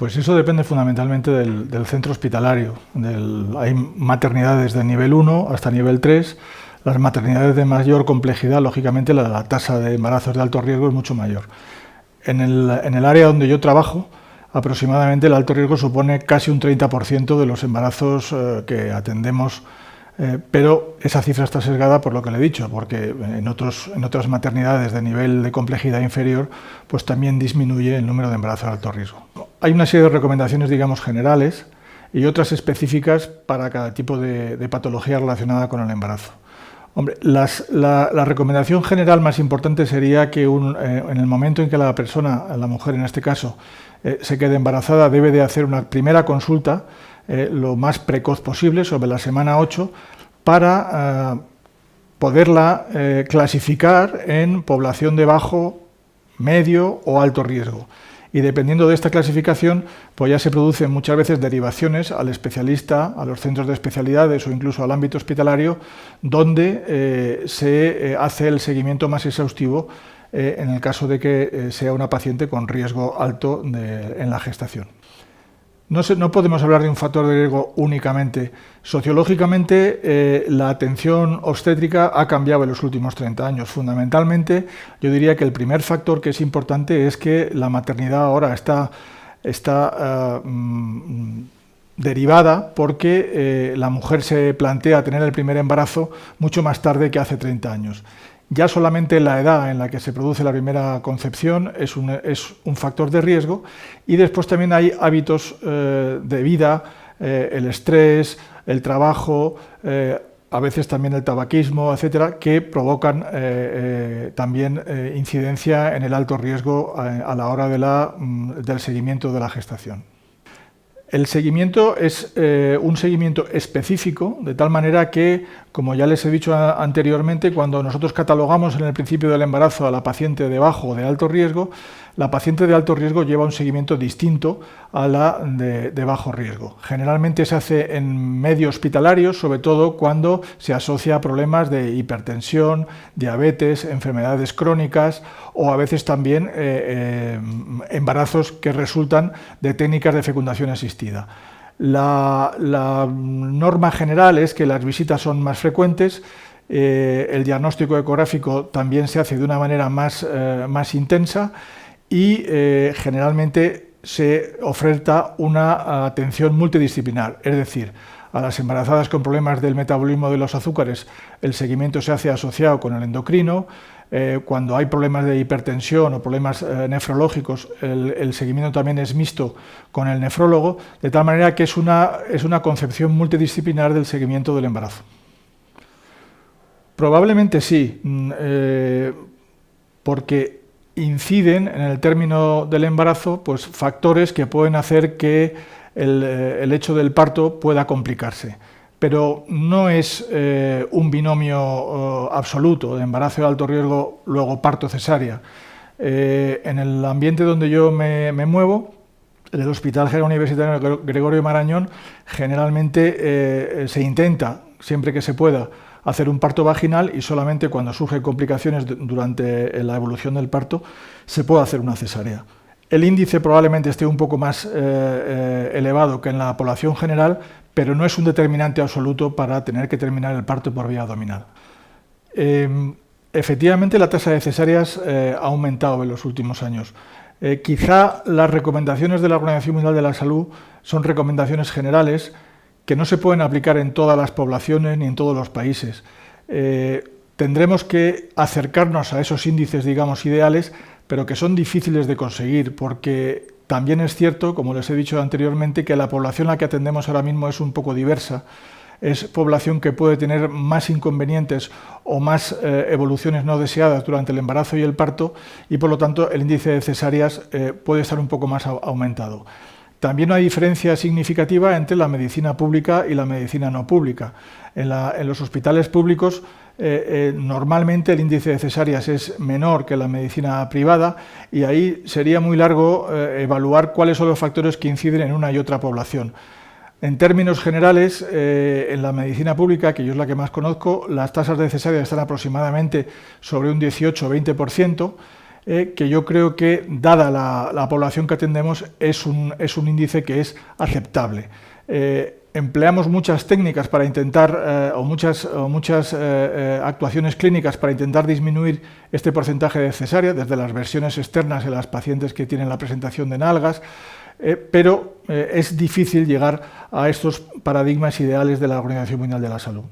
Pues eso depende fundamentalmente del centro hospitalario. Hay maternidades de nivel 1 hasta nivel 3. Las maternidades de mayor complejidad, lógicamente, la tasa de embarazos de alto riesgo es mucho mayor. En el área donde yo trabajo, aproximadamente el alto riesgo supone casi un 30% de los embarazos que atendemos, pero esa cifra está sesgada por lo que le he dicho, porque en otras maternidades de nivel de complejidad inferior, pues también disminuye el número de embarazos de alto riesgo. Hay una serie de recomendaciones, digamos, generales y otras específicas para cada tipo de patología relacionada con el embarazo. Hombre, la recomendación general más importante sería que en el momento en que la persona, la mujer en este caso, se quede embarazada, debe de hacer una primera consulta lo más precoz posible, sobre la semana 8, para poderla clasificar en población de bajo, medio o alto riesgo. Y dependiendo de esta clasificación, pues ya se producen muchas veces derivaciones al especialista, a los centros de especialidades o incluso al ámbito hospitalario, donde se hace el seguimiento más exhaustivo en el caso de que sea una paciente con riesgo alto en la gestación. No podemos hablar de un factor de riesgo únicamente. Sociológicamente, la atención obstétrica ha cambiado en los últimos 30 años. Fundamentalmente, yo diría que el primer factor que es importante es que la maternidad ahora está derivada porque la mujer se plantea tener el primer embarazo mucho más tarde que hace 30 años. Ya solamente la edad en la que se produce la primera concepción es un factor de riesgo, y después también hay hábitos de vida, el estrés, el trabajo, a veces también el tabaquismo, etcétera, que provocan también incidencia en el alto riesgo a la hora del seguimiento de la gestación. El seguimiento es un seguimiento específico, de tal manera que, como ya les he dicho anteriormente, cuando nosotros catalogamos en el principio del embarazo a la paciente de bajo o de alto riesgo, la paciente de alto riesgo lleva un seguimiento distinto a la de bajo riesgo. Generalmente se hace en medio hospitalario, sobre todo cuando se asocia a problemas de hipertensión, diabetes, enfermedades crónicas o a veces también embarazos que resultan de técnicas de fecundación asistida. La norma general es que las visitas son más frecuentes. El diagnóstico ecográfico también se hace de una manera más intensa y generalmente se oferta una atención multidisciplinar, es decir, a las embarazadas con problemas del metabolismo de los azúcares el seguimiento se hace asociado con el endocrino. Cuando hay problemas de hipertensión o problemas nefrológicos, el seguimiento también es mixto con el nefrólogo, de tal manera que es una concepción multidisciplinar del seguimiento del embarazo. Probablemente sí, porque inciden en el término del embarazo pues, factores que pueden hacer que el hecho del parto pueda complicarse. Pero no es un binomio absoluto de embarazo de alto riesgo, luego parto cesárea. En el ambiente donde yo me muevo, en el Hospital General Universitario Gregorio Marañón, generalmente se intenta, siempre que se pueda, hacer un parto vaginal, y solamente cuando surgen complicaciones durante la evolución del parto se puede hacer una cesárea. El índice probablemente esté un poco más elevado que en la población general, pero no es un determinante absoluto para tener que terminar el parto por vía abdominal. Efectivamente, la tasa de cesáreas ha aumentado en los últimos años. Quizá las recomendaciones de la Organización Mundial de la Salud son recomendaciones generales que no se pueden aplicar en todas las poblaciones ni en todos los países. Tendremos que acercarnos a esos índices, digamos, ideales, pero que son difíciles de conseguir, porque también es cierto, como les he dicho anteriormente, que la población a la que atendemos ahora mismo es un poco diversa. Es población que puede tener más inconvenientes o más evoluciones no deseadas durante el embarazo y el parto, y por lo tanto el índice de cesáreas puede estar un poco más aumentado. También hay diferencia significativa entre la medicina pública y la medicina no pública. En los hospitales públicos normalmente el índice de cesáreas es menor que la medicina privada, y ahí sería muy largo evaluar cuáles son los factores que inciden en una y otra población. En términos generales, en la medicina pública, que yo es la que más conozco, las tasas de cesárea están aproximadamente sobre un 18 o 20%. que yo creo que, dada la población que atendemos, es un índice que es aceptable. Empleamos muchas técnicas para intentar, o muchas actuaciones clínicas para intentar disminuir este porcentaje de cesárea, desde las versiones externas en las pacientes que tienen la presentación de nalgas, pero es difícil llegar a estos paradigmas ideales de la Organización Mundial de la Salud.